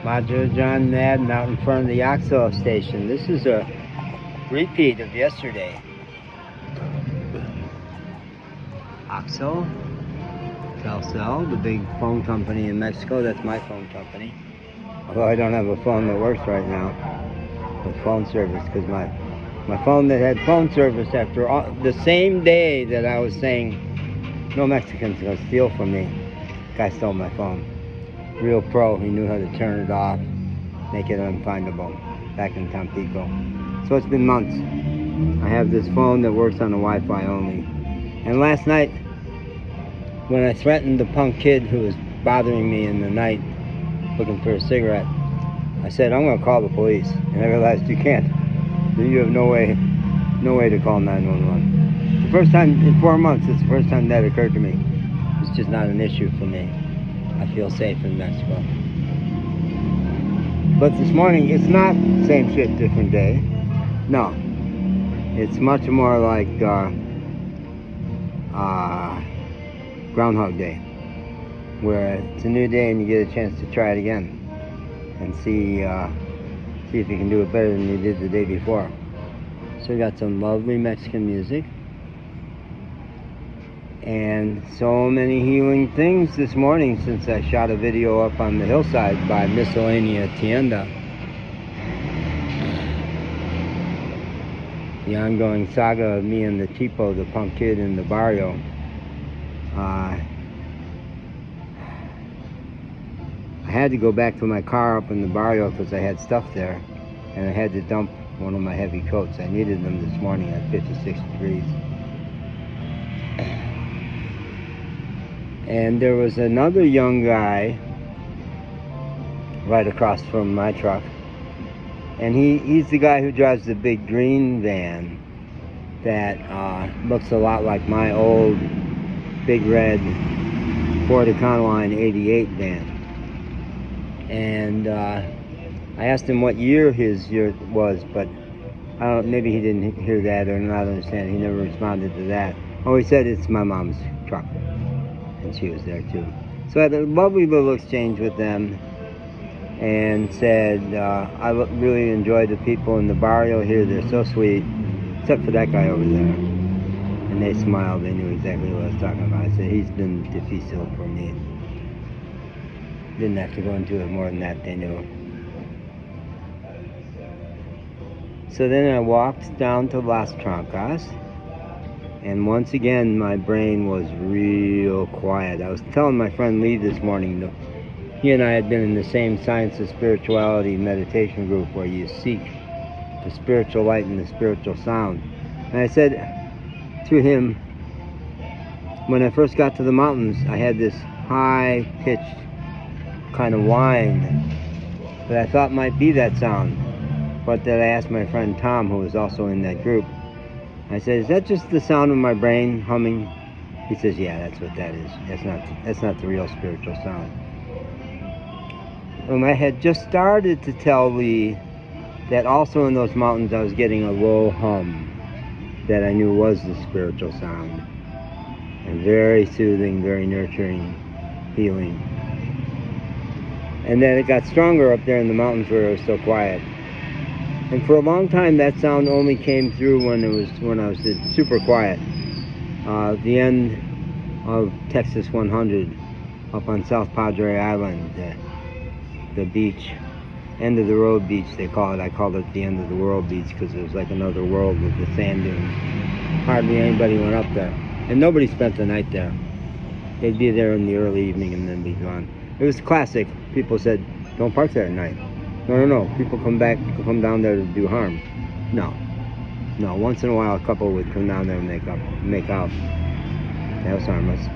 Majo John Madden out in front of the Oxo station. This is a repeat of yesterday. Oxo, Telcel, the big phone company in Mexico. That's my phone company. Although I don't have a phone that works right now with phone service, because my phone that had phone service after the same day that I was saying no Mexicans gonna steal from me, guy stole my phone. Real pro. He knew how to turn it off, make it unfindable, back in Tampico. So it's been months. I have this phone that works on the Wi-Fi only. And last night, when I threatened the punk kid who was bothering me in the night looking for a cigarette, I said, I'm going to call the police. And I realized you can't. You have no way to call 911. The first time in 4 months, it's the first time that occurred to me. It's just not an issue for me. I feel safe in Mexico. But this morning, it's not same shit, different day. No. It's much more like Groundhog Day, where it's a new day and you get a chance to try it again and see if you can do it better than you did the day before. So we got some lovely Mexican music and so many healing things this morning since I shot a video up on the hillside by Miscellanea Tienda. The ongoing saga of me and the Tipo, the punk kid in the barrio. I had to go back to my car up in the barrio because I had stuff there, and I had to dump one of my heavy coats. I needed them this morning at 56 degrees. And there was another young guy right across from my truck, and he's the guy who drives the big green van that looks a lot like my old big red Ford Econoline 88 van. And I asked him what year his year was, but I don't, maybe he didn't hear that or not understand. He never responded to that. Oh, he said it's my mom's truck, and she was there too. So I had a lovely little exchange with them, and said I really enjoy the people in the barrio here. They're so sweet, except for that guy over there. And they smiled. They knew exactly what I was talking about. I said he's been difícil for me. Didn't have to go into it more than that. They knew. So then I walked down to Las Trancas, and once again my brain was real quiet. I was telling my friend Lee this morning, he and I had been in the same science of spirituality meditation group where you seek the spiritual light and the spiritual sound. And I said to him, when I first got to the mountains, I had this high-pitched kind of whine that I thought might be that sound. But that I asked my friend Tom, who was also in that group, I said, is that just the sound of my brain humming? He says, yeah, that's what that is. That's not the real spiritual sound. And I had just started to tell Lee that also in those mountains I was getting a low hum that I knew was the spiritual sound. And very soothing, very nurturing, healing. And then it got stronger up there in the mountains where it was so quiet. And for a long time that sound only came through when I was super quiet. The end of Texas 100 up on South Padre Island, the beach, end of the road beach they call it. I called it the end of the world beach because it was like another world with the sand dunes. Hardly anybody went up there, and nobody spent the night there. They'd be there in the early evening and then be gone. It was classic. People said, don't park there at night. No. People come down there to do harm. No. Once in a while, a couple would come down there and make out. That was harmless.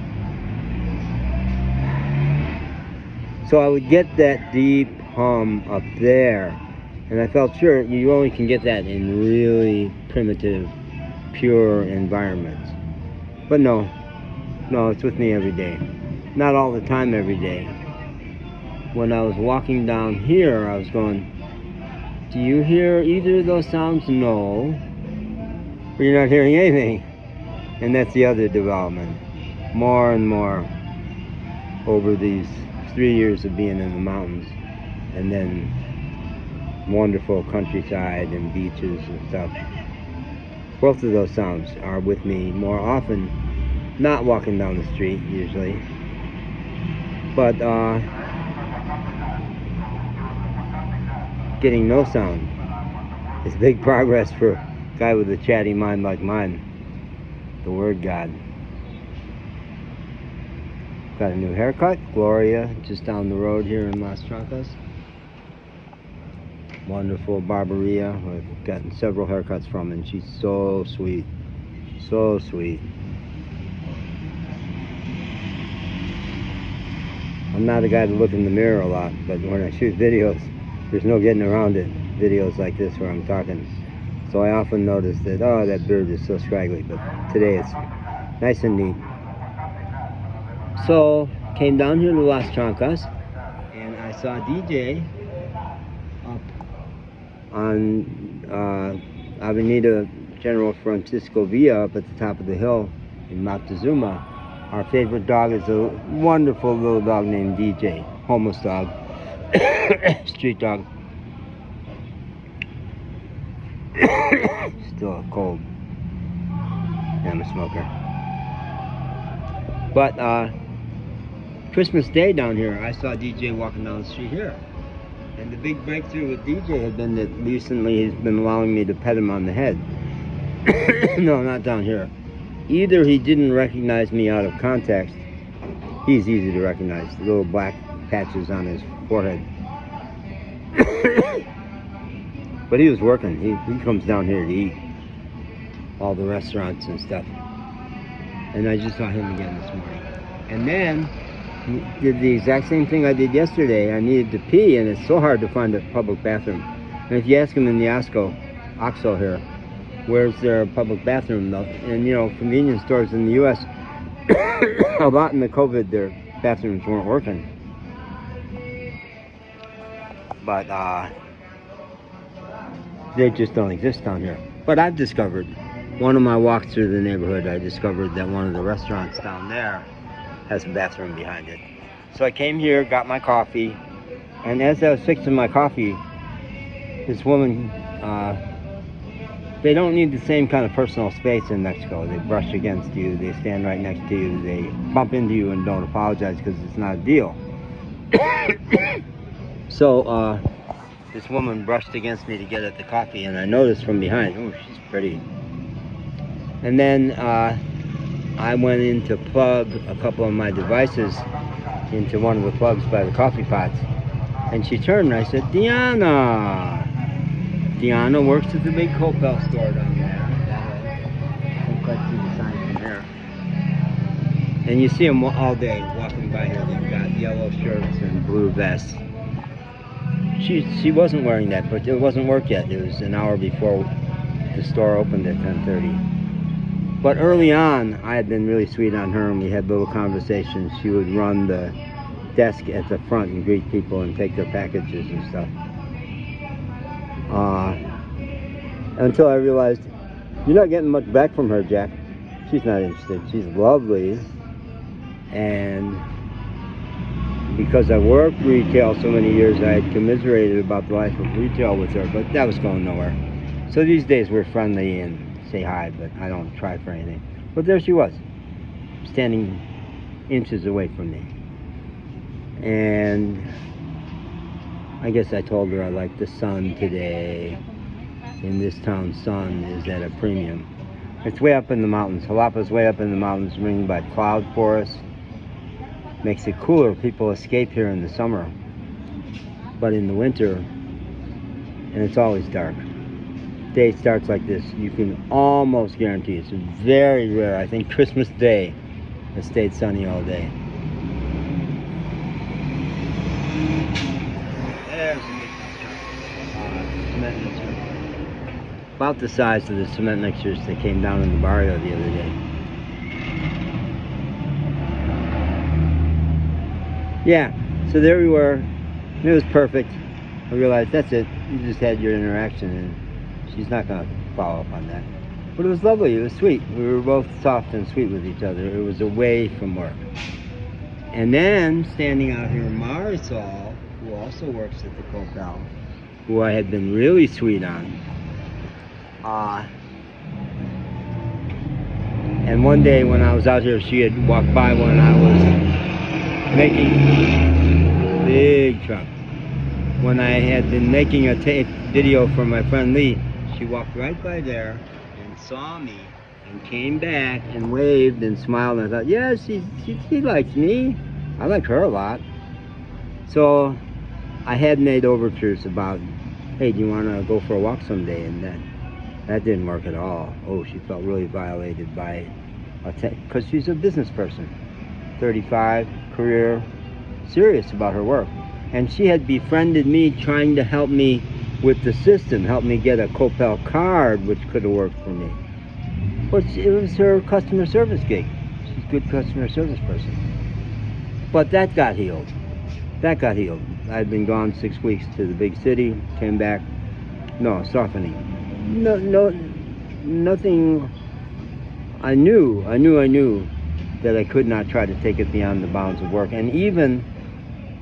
So I would get that deep hum up there, and I felt sure you only can get that in really primitive, pure environments. But no, it's with me every day. Not all the time every day. When I was walking down here, I was going, do you hear either of those sounds? No. But you're not hearing anything. And that's the other development. More and more over these 3 years of being in the mountains. and then wonderful countryside and beaches and stuff. Both of those sounds are with me more often, not walking down the street usually, but getting no sound is big progress for a guy with a chatty mind like mine. The word God. Got a new haircut, Gloria, just down the road here in Las Trancas. Wonderful barberia. I've gotten several haircuts from, and she's so sweet. So sweet. I'm not a guy to look in the mirror a lot, but when I shoot videos, there's no getting around it. Videos like this where I'm talking. So I often notice that, oh, that beard is so scraggly, but today it's nice and neat. So, came down here to Las Trancas, and I saw DJ up on Avenida General Francisco Villa up at the top of the hill in Moctezuma. Our favorite dog is a wonderful little dog named DJ, homeless dog, street dog. Still cold. I'm a smoker. But Christmas Day down here, I saw DJ walking down the street here. And the big breakthrough with DJ had been that recently he's been allowing me to pet him on the head. No, not down here. Either he didn't recognize me out of context. He's easy to recognize. The little black patches on his forehead. But he was working. He comes down here to eat. All the restaurants and stuff. And I just saw him again this morning. And then he did the exact same thing I did yesterday. I needed to pee, and it's so hard to find a public bathroom. And if you ask him in the OXXO here, where's their public bathroom though? And you know, convenience stores in the US, a lot in the COVID, their bathrooms weren't working. But they just don't exist down here. But I've discovered, one of my walks through the neighborhood, I discovered that one of the restaurants down there has a bathroom behind it. So I came here, got my coffee, and as I was fixing my coffee, this woman, they don't need the same kind of personal space in Mexico. They brush against you, they stand right next to you, they bump into you and don't apologize because it's not a deal. So this woman brushed against me to get at the coffee, and I noticed from behind, oh, she's pretty. And then I went in to plug a couple of my devices into one of the plugs by the coffee pots, and she turned and I said, Diana works at the big Coppel store down there. I can quite see the sign from here. And you see them all day walking by here. They've got yellow shirts and blue vests. She wasn't wearing that, but it wasn't work yet. It was an hour before the store opened at 10:30. But early on, I had been really sweet on her, and we had little conversations. She would run the desk at the front and greet people and take their packages and stuff. Until I realized, you're not getting much back from her, Jack. She's not interested. She's lovely. And because I worked retail so many years, I had commiserated about the life of retail with her, but that was going nowhere. So these days we're friendly and say hi, but I don't try for anything. But there she was, standing inches away from me. And I guess I told her I liked the sun today. In this town, sun is at a premium. It's way up in the mountains. Xalapa's way up in the mountains, ringed by cloud forests. Makes it cooler. People escape here in the summer. But in the winter, and it's always dark. Day starts like this, you can almost guarantee it's very rare. I think Christmas Day it stayed sunny all day. There's a big cement mixer. About the size of the cement mixers that came down in the barrio the other day. Yeah, so there we were. It was perfect. I realized that's it. You just had your interaction, and she's not going to follow up on that. But it was lovely. It was sweet. We were both soft and sweet with each other. It was away from work. And then, standing out here, Marisol who also works at the Copel, who I had been really sweet on. And one day when I was out here, she had walked by when I was making big truck. When I had been making a tape video for my friend Lee, she walked right by there and saw me and came back and waved and smiled, and I thought, yeah, she likes me. I like her a lot. So I had made overtures about, hey, do you want to go for a walk someday? And that didn't work at all. Oh, she felt really violated by, because she's a business person, 35, career, serious about her work. And she had befriended me, trying to help me with the system, help me get a Copel card, which could have worked for me. But it was her customer service gig. She's a good customer service person. But that got healed. That got healed. I'd been gone 6 weeks to the big city, came back, no, softening. No, nothing. I knew that I could not try to take it beyond the bounds of work. And even,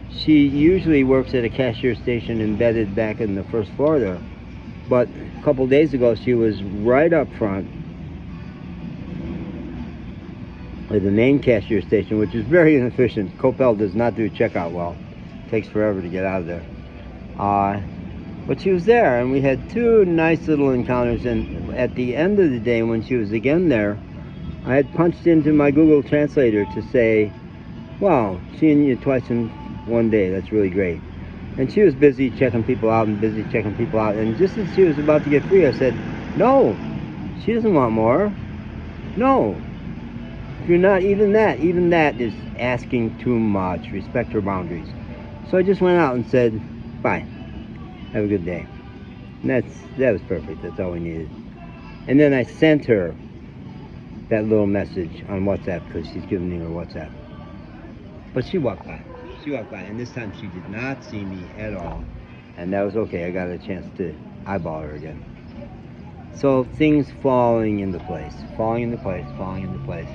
she usually works at a cashier station embedded back in the first floor there. But a couple days ago, she was right up front at the main cashier station, which is very inefficient. Copel does not do checkout well. It takes forever to get out of there. But she was there, and we had 2 nice little encounters. And at the end of the day, when she was again there, I had punched into my Google Translator to say, wow, seeing you twice in one day, that's really great. And she was busy checking people out and busy checking people out. And just as she was about to get free, I said, no, she doesn't want more. No. If you're not, even that is asking too much. Respect her boundaries. So I just went out and said, bye. Have a good day. And that was perfect. That's all we needed. And then I sent her that little message on WhatsApp, because she's given me her WhatsApp. But she walked by. She walked by, and this time she did not see me at all. And that was okay. I got a chance to eyeball her again. So things falling into place. Falling into place. Falling into place.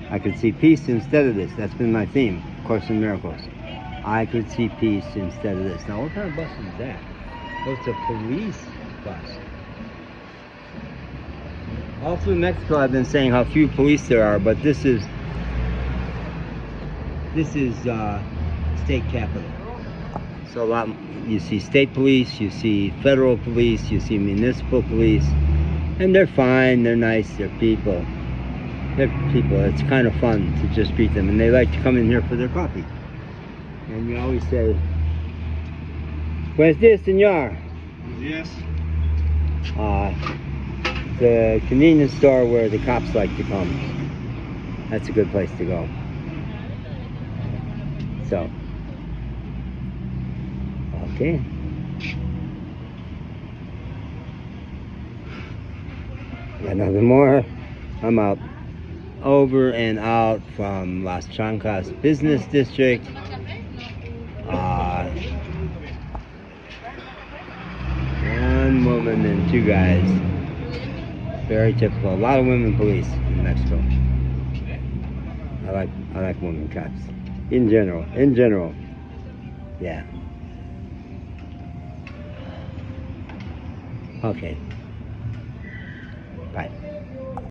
I could see peace instead of this. That's been my theme, Course in Miracles. I could see peace instead of this. Now, what kind of bus is that? Oh, it's a police bus. All through Mexico, I've been saying how few police there are, but this is state capital. So you see state police, you see federal police, you see municipal police, and they're fine, they're nice, they're people. They're people. It's kind of fun to just greet them, and they like to come in here for their coffee. And you always say, "Buenos días, señor." Yes. The convenience store where the cops like to come. That's a good place to go. So, okay. Got nothing more. I'm out. Over and out from Las Trancas Business District. One woman and 2 guys. Very typical. A lot of women police in Mexico. I like women cops. In general. Yeah. Okay.